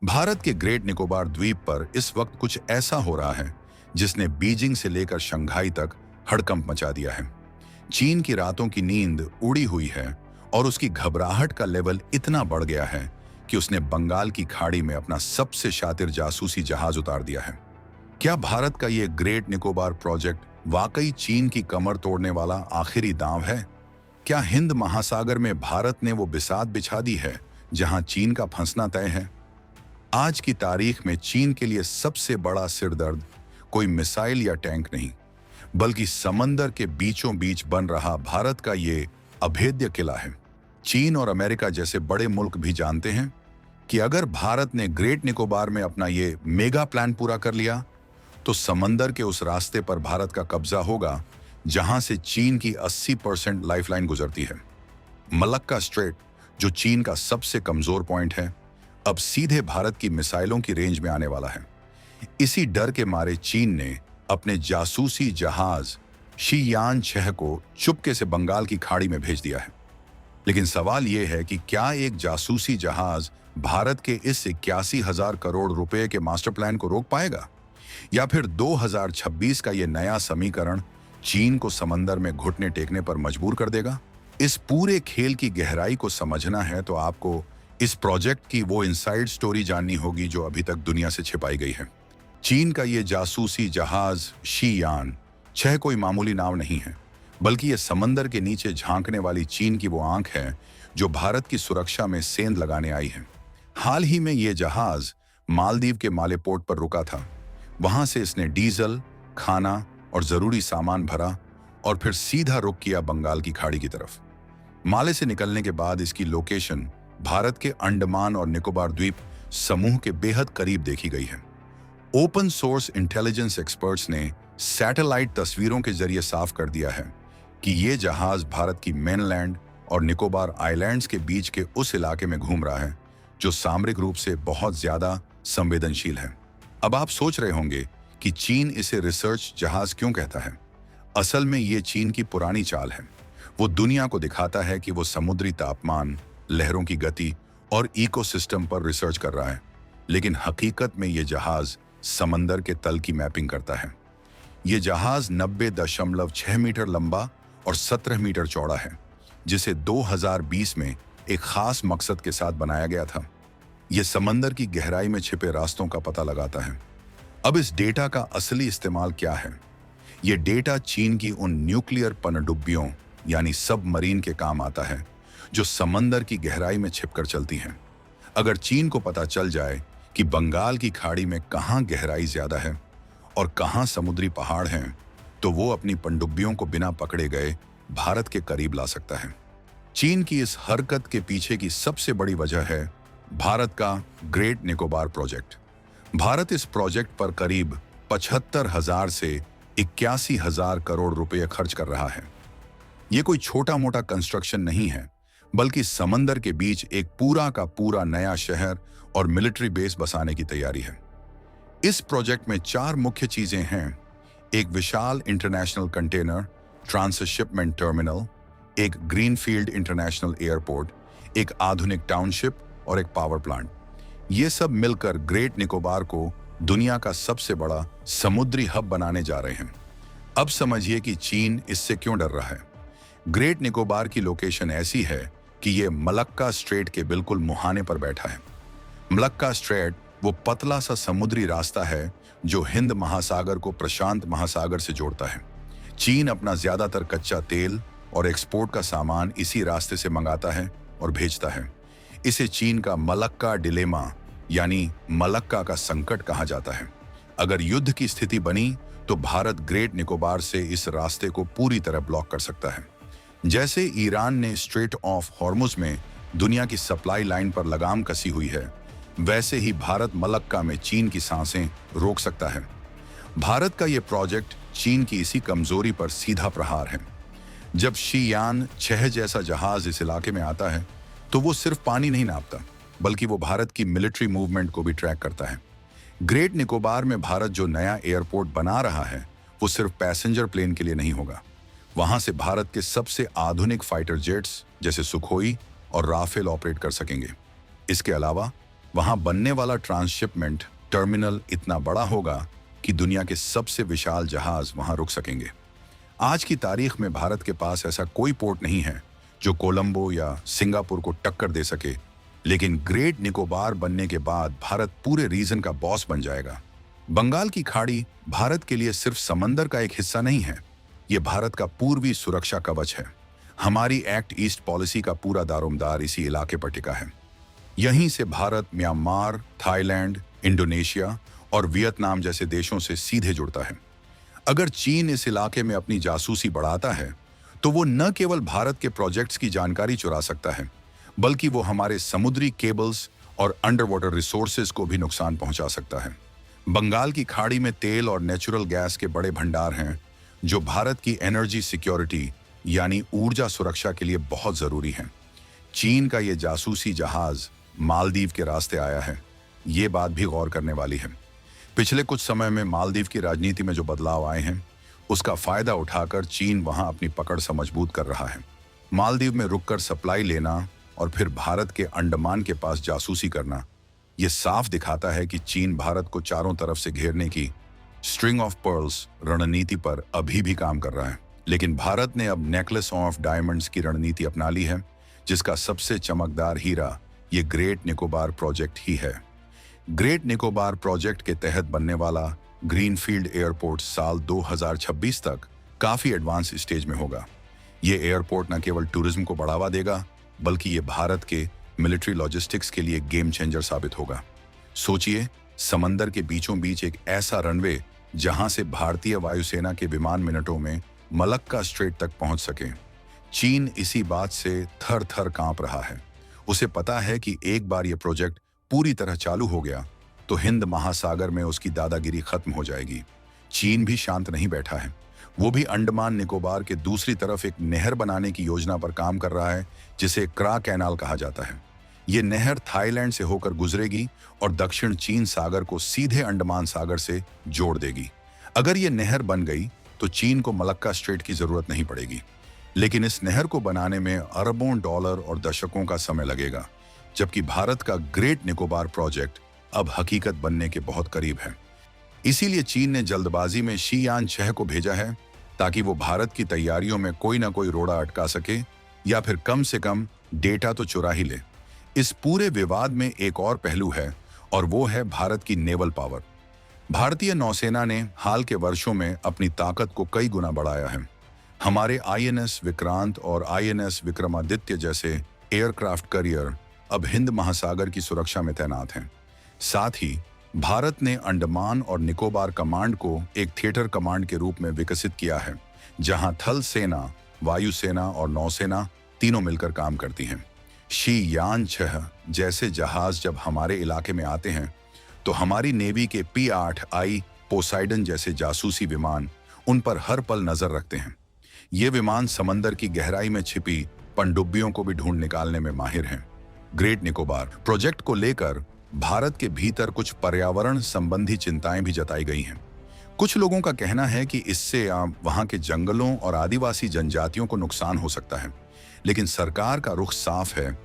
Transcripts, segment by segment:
भारत के ग्रेट निकोबार द्वीप पर इस वक्त कुछ ऐसा हो रहा है जिसने बीजिंग से लेकर शंघाई तक हड़कंप मचा दिया है। चीन की रातों की नींद उड़ी हुई है और उसकी घबराहट का लेवल इतना बढ़ गया है कि उसने बंगाल की खाड़ी में अपना सबसे शातिर जासूसी जहाज उतार दिया है। क्या भारत का ये ग्रेट निकोबार प्रोजेक्ट वाकई चीन की कमर तोड़ने वाला आखिरी दांव है? क्या हिंद महासागर में भारत ने वो बिसात बिछा दी है जहां चीन का फंसना तय है? आज की तारीख में चीन के लिए सबसे बड़ा सिरदर्द कोई मिसाइल या टैंक नहीं, बल्कि समंदर के बीचों बीच बन रहा भारत का ये अभेद्य किला है। चीन और अमेरिका जैसे बड़े मुल्क भी जानते हैं कि अगर भारत ने ग्रेट निकोबार में अपना ये मेगा प्लान पूरा कर लिया तो समंदर के उस रास्ते पर भारत का कब्जा होगा जहां से चीन की 80% लाइफलाइन गुजरती है। मलक्का स्ट्रेट, जो चीन का सबसे कमजोर पॉइंट है, अब सीधे भारत की मिसाइलों की रेंज में आने वाला है। इसी डर के मारे चीन ने अपने जासूसी जहाज शीयान 6 को चुपके से बंगाल की खाड़ी में भेज दिया है। लेकिन सवाल यह है कि क्या एक जासूसी जहाज भारत के इस 81,000 करोड़ रुपए के मास्टर प्लान को रोक पाएगा, या फिर 2026 का यह नया समीकरण चीन को समंदर में घुटने टेकने पर मजबूर कर देगा? इस पूरे खेल की गहराई को समझना है तो आपको इस प्रोजेक्ट की वो इनसाइड स्टोरी जाननी होगी जो अभी तक दुनिया से छिपाई गई है। चीन का ये जासूसी जहाज शीयान 6 कोई मामूली नाव नहीं है, बल्कि ये समंदर के नीचे झांकने वाली चीन की वो आंख है जो भारत की सुरक्षा में सेंध लगाने आई है। हाल ही में ये जहाज मालदीव के माले पोर्ट पर रुका था। वहां से इसने डीजल, खाना और जरूरी सामान भरा और फिर सीधा रुख किया बंगाल की खाड़ी की तरफ। माले से निकलने के बाद इसकी लोकेशन भारत के अंडमान और निकोबार द्वीप समूह के बेहद करीब देखी गई है। ओपन सोर्स इंटेलिजेंस एक्सपर्ट्स ने सैटेलाइट तस्वीरों के जरिए साफ कर दिया है कि ये जहाज भारत की मेनलैंड और निकोबार आइलैंड्स के बीच के उस इलाके में घूम रहा है जो सामरिक रूप से बहुत ज्यादा संवेदनशील है। अब आप सोच रहे होंगे कि चीन इसे रिसर्च जहाज क्यों कहता है। असल में ये चीन की पुरानी चाल है। वो दुनिया को दिखाता है कि वो समुद्री तापमान, लहरों की गति और इकोसिस्टम पर रिसर्च कर रहा है, लेकिन हकीकत में ये जहाज समंदर के तल की मैपिंग करता है। ये जहाज 90.6 मीटर लंबा और 17 मीटर चौड़ा है, जिसे 2020 में एक खास मकसद के साथ बनाया गया था। ये समंदर की गहराई में छिपे रास्तों का पता लगाता है। अब इस डेटा का असली इस्तेमाल क्या है? ये डेटा चीन की उन न्यूक्लियर पनडुब्बियों यानी सबमरीन के काम आता है जो समंदर की गहराई में छिपकर चलती हैं। अगर चीन को पता चल जाए कि बंगाल की खाड़ी में कहाँ गहराई ज्यादा है और कहाँ समुद्री पहाड़ हैं, तो वो अपनी पनडुब्बियों को बिना पकड़े गए भारत के करीब ला सकता है। चीन की इस हरकत के पीछे की सबसे बड़ी वजह है भारत का ग्रेट निकोबार प्रोजेक्ट। भारत इस प्रोजेक्ट पर करीब 75,000 से 81,000 करोड़ रुपए खर्च कर रहा है। ये कोई छोटा मोटा कंस्ट्रक्शन नहीं है, बल्कि समंदर के बीच एक पूरा का पूरा नया शहर और मिलिट्री बेस बसाने की तैयारी है। इस प्रोजेक्ट में 4 मुख्य चीजें हैं: एक विशाल इंटरनेशनल कंटेनर ट्रांसशिपमेंट टर्मिनल, एक ग्रीनफील्ड इंटरनेशनल एयरपोर्ट, एक आधुनिक टाउनशिप और एक पावर प्लांट। ये सब मिलकर ग्रेट निकोबार को दुनिया का सबसे बड़ा समुद्री हब बनाने जा रहे हैं। अब समझिए कि चीन इससे क्यों डर रहा है। ग्रेट निकोबार की लोकेशन ऐसी है कि ये मलक्का स्ट्रेट के बिल्कुल मुहाने पर बैठा है। मलक्का स्ट्रेट वो पतला सा समुद्री रास्ता है जो हिंद महासागर को प्रशांत महासागर से जोड़ता है। चीन अपना ज्यादातर कच्चा तेल और एक्सपोर्ट का सामान इसी रास्ते से मंगाता है और भेजता है। इसे चीन का मलक्का डिलेमा यानी मलक्का का संकट कहा जाता है। अगर युद्ध की स्थिति बनी तो भारत ग्रेट निकोबार से इस रास्ते को पूरी तरह ब्लॉक कर सकता है। जैसे ईरान ने स्ट्रेट ऑफ हॉर्मुज में दुनिया की सप्लाई लाइन पर लगाम कसी हुई है, वैसे ही भारत मलक्का में चीन की सांसें रोक सकता है। भारत का यह प्रोजेक्ट चीन की इसी कमजोरी पर सीधा प्रहार है। जब शीयान 6 जैसा जहाज इस इलाके में आता है तो वो सिर्फ पानी नहीं नापता, बल्कि वो भारत की मिलिट्री मूवमेंट को भी ट्रैक करता है। ग्रेट निकोबार में भारत जो नया एयरपोर्ट बना रहा है वो सिर्फ पैसेंजर प्लेन के लिए नहीं होगा। वहां से भारत के सबसे आधुनिक फाइटर जेट्स जैसे सुखोई और राफेल ऑपरेट कर सकेंगे। इसके अलावा वहां बनने वाला ट्रांसशिपमेंट टर्मिनल इतना बड़ा होगा कि दुनिया के सबसे विशाल जहाज वहां रुक सकेंगे। आज की तारीख में भारत के पास ऐसा कोई पोर्ट नहीं है जो कोलंबो या सिंगापुर को टक्कर दे सके, लेकिन ग्रेट निकोबार बनने के बाद भारत पूरे रीजन का बॉस बन जाएगा। बंगाल की खाड़ी भारत के लिए सिर्फ समंदर का एक हिस्सा नहीं है, ये भारत का पूर्वी सुरक्षा कवच है। हमारी एक्ट ईस्ट पॉलिसी का पूरा दारोमदार इसी इलाके पर टिका है। यहीं से भारत म्यांमार, थाईलैंड, इंडोनेशिया और वियतनाम जैसे देशों से सीधे जुड़ता है। अगर चीन इस इलाके में अपनी जासूसी बढ़ाता है तो वो न केवल भारत के प्रोजेक्ट्स की जानकारी चुरा सकता है, बल्कि वो हमारे समुद्री केबल्स और अंडर वाटर रिसोर्सेज को भी नुकसान पहुंचा सकता है। बंगाल की खाड़ी में तेल और नेचुरल गैस के बड़े भंडार हैं जो भारत की एनर्जी सिक्योरिटी यानी ऊर्जा सुरक्षा के लिए बहुत जरूरी हैं। चीन का ये जासूसी जहाज मालदीव के रास्ते आया है, ये बात भी गौर करने वाली है। पिछले कुछ समय में मालदीव की राजनीति में जो बदलाव आए हैं उसका फायदा उठाकर चीन वहां अपनी पकड़ से मजबूत कर रहा है। मालदीव में रुककर सप्लाई लेना और फिर भारत के अंडमान के पास जासूसी करना, यह साफ दिखाता है कि चीन भारत को चारों तरफ से घेरने की स्ट्रिंग ऑफ पर्ल्स रणनीति पर अभी भी काम कर रहा है। लेकिन भारत ने अब नेकलेस ऑफ डायमंड्स की रणनीति अपना ली है, जिसका सबसे चमकदार हीरा ये ग्रेट निकोबार प्रोजेक्ट ही है। ग्रेट निकोबार प्रोजेक्ट के तहत बनने वाला ग्रीनफील्ड एयरपोर्ट साल 2026 तक काफी एडवांस स्टेज में होगा। ये एयरपोर्ट न केवल टूरिज्म को बढ़ावा देगा, बल्कि ये भारत के मिलिट्री लॉजिस्टिक्स के लिए गेम चेंजर साबित होगा। सोचिए, समंदर के बीचों बीच एक ऐसा रनवे जहां से भारतीय वायुसेना के विमान मिनटों में मलक्का स्ट्रेट तक पहुंच सके। चीन इसी बात से थर थर कांप रहा है। उसे पता है कि एक बार यह प्रोजेक्ट पूरी तरह चालू हो गया तो हिंद महासागर में उसकी दादागिरी खत्म हो जाएगी। चीन भी शांत नहीं बैठा है, वो भी अंडमान निकोबार के दूसरी तरफ एक नहर बनाने की योजना पर काम कर रहा है, जिसे क्रा कैनाल कहा जाता है। ये नहर थाईलैंड से होकर गुजरेगी और दक्षिण चीन सागर को सीधे अंडमान सागर से जोड़ देगी। अगर ये नहर बन गई तो चीन को मलक्का स्ट्रेट की जरूरत नहीं पड़ेगी, लेकिन इस नहर को बनाने में अरबों डॉलर और दशकों का समय लगेगा, जबकि भारत का ग्रेट निकोबार प्रोजेक्ट अब हकीकत बनने के बहुत करीब है। इसीलिए चीन ने जल्दबाजी में शीयान 6 को भेजा है ताकि वो भारत की तैयारियों में कोई ना कोई रोड़ा अटका सके या फिर कम से कम डेटा तो चुरा ही ले। इस पूरे विवाद में एक और पहलू है और वो है भारत की नेवल पावर। भारतीय नौसेना ने हाल के वर्षों में अपनी ताकत को कई गुना बढ़ाया है। हमारे आईएनएस विक्रांत और आईएनएस विक्रमादित्य जैसे एयरक्राफ्ट करियर अब हिंद महासागर की सुरक्षा में तैनात हैं। साथ ही भारत ने अंडमान और निकोबार कमांड को एक थिएटर कमांड के रूप में विकसित किया है, जहां थल सेना, वायुसेना और नौसेना तीनों मिलकर काम करती हैं। शी-यान 6 जैसे जहाज जब हमारे इलाके में आते हैं तो हमारी नेवी के P-8I पोसाइडन जैसे जासूसी विमान उन पर हर पल नजर रखते हैं। ये विमान समंदर की गहराई में छिपी पनडुब्बियों को भी ढूंढ निकालने में माहिर हैं। ग्रेट निकोबार प्रोजेक्ट को लेकर भारत के भीतर कुछ पर्यावरण संबंधी चिंताएं भी जताई गई हैं। कुछ लोगों का कहना है कि इससे वहां के जंगलों और आदिवासी जनजातियों को नुकसान हो सकता है, लेकिन सरकार का रुख साफ है।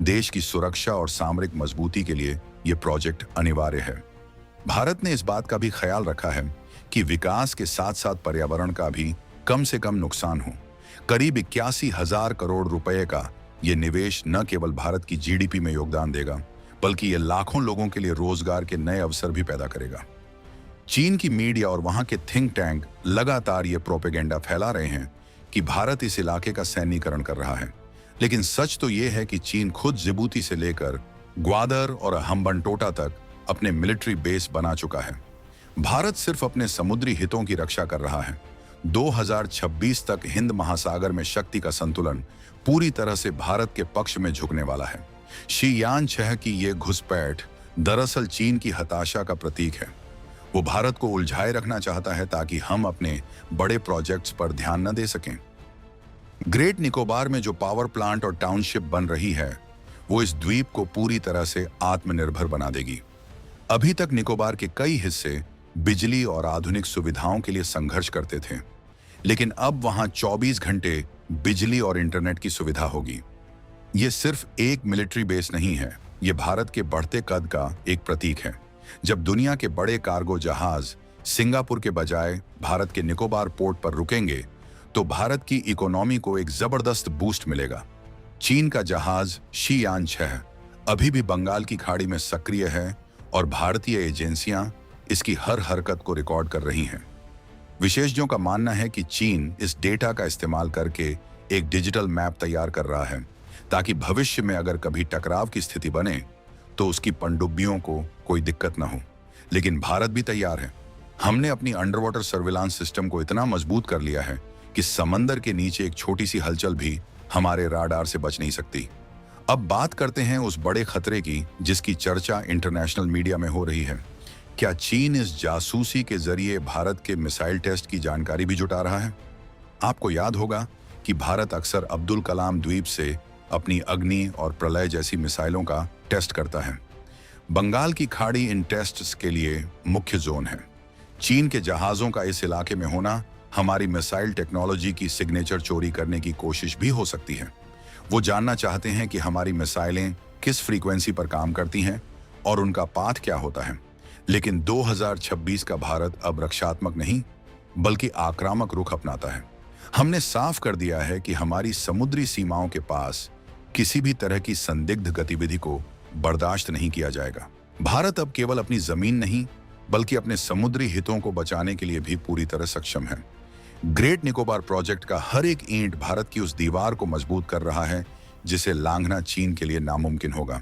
देश की सुरक्षा और सामरिक मजबूती के लिए यह प्रोजेक्ट अनिवार्य है। भारत ने इस बात का भी ख्याल रखा है कि विकास के साथ साथ पर्यावरण का भी कम से कम नुकसान हो। करीब 81,000 करोड़ रुपए का यह निवेश न केवल भारत की जीडीपी में योगदान देगा, बल्कि ये लाखों लोगों के लिए रोजगार के नए अवसर भी पैदा करेगा। चीन की मीडिया और वहां के थिंक टैंक लगातार ये प्रोपेगेंडा फैला रहे हैं कि भारत इस इलाके का सैन्यीकरण कर रहा है, लेकिन सच तो ये है कि चीन खुद जिबूती से लेकर ग्वादर और हम्बनटोटा तक अपने मिलिट्री बेस बना चुका है। भारत सिर्फ अपने समुद्री हितों की रक्षा कर रहा है। 2026 तक हिंद महासागर में शक्ति का संतुलन पूरी तरह से भारत के पक्ष में झुकने वाला है। शी-यान 6 की ये घुसपैठ दरअसल चीन की हताशा का प्रतीक है। वो भारत को उलझाए रखना चाहता है ताकि हम अपने बड़े प्रोजेक्ट्स पर ध्यान न दे सकें। ग्रेट निकोबार में जो पावर प्लांट और टाउनशिप बन रही है वो इस द्वीप को पूरी तरह से आत्मनिर्भर बना देगी। अभी तक निकोबार के कई हिस्से बिजली और आधुनिक सुविधाओं के लिए संघर्ष करते थे, लेकिन अब वहां 24 घंटे बिजली और इंटरनेट की सुविधा होगी। ये सिर्फ एक मिलिट्री बेस नहीं है, ये भारत के बढ़ते कद का एक प्रतीक है। जब दुनिया के बड़े कार्गो जहाज सिंगापुर के बजाय भारत के निकोबार पोर्ट पर रुकेंगे तो भारत की इकोनॉमी को एक जबरदस्त बूस्ट मिलेगा। चीन का जहाज शीयान 6 अभी भी बंगाल की खाड़ी में सक्रिय है और भारतीय एजेंसियां इसकी हर हरकत को रिकॉर्ड कर रही हैं। विशेषज्ञों का मानना है कि चीन इस डेटा का इस्तेमाल करके एक डिजिटल मैप तैयार कर रहा है ताकि भविष्य में अगर कभी टकराव की स्थिति बने तो उसकी पनडुब्बियों को कोई दिक्कत ना हो। लेकिन भारत भी तैयार है। हमने अपनी अंडर वाटर सर्विलांस सिस्टम को इतना मजबूत कर लिया है कि समंदर के नीचे एक छोटी सी हलचल भी हमारे राडार से बच नहीं सकती। अब बात करते हैं उस बड़े खतरे की जिसकी चर्चा इंटरनेशनल मीडिया में हो रही है। क्या चीन इस जासूसी के जरिए भारत के मिसाइल टेस्ट की जानकारी भी जुटा रहा है? आपको याद होगा कि भारत अक्सर अब्दुल कलाम द्वीप से अपनी अग्नि और प्रलय जैसी मिसाइलों का टेस्ट करता है। बंगाल की खाड़ी इन टेस्ट्स के लिए मुख्य जोन है। चीन के जहाजों का इस इलाके में होना हमारी मिसाइल टेक्नोलॉजी की सिग्नेचर चोरी करने की कोशिश भी हो सकती है। वो जानना चाहते हैं कि हमारी मिसाइलें किस फ्रीक्वेंसी पर काम करती हैं और उनका पाथ क्या होता है। लेकिन 2026 का भारत अब रक्षात्मक नहीं बल्कि आक्रामक रुख अपनाता है। हमने साफ कर दिया है कि हमारी समुद्री सीमाओं के पास किसी भी तरह की संदिग्ध गतिविधि को बर्दाश्त नहीं किया जाएगा। भारत अब केवल अपनी जमीन नहीं बल्कि अपने समुद्री हितों को बचाने के लिए भी पूरी तरह सक्षम है। ग्रेट निकोबार प्रोजेक्ट का हर एक ईंट भारत की उस दीवार को मजबूत कर रहा है जिसे लांघना चीन के लिए नामुमकिन होगा।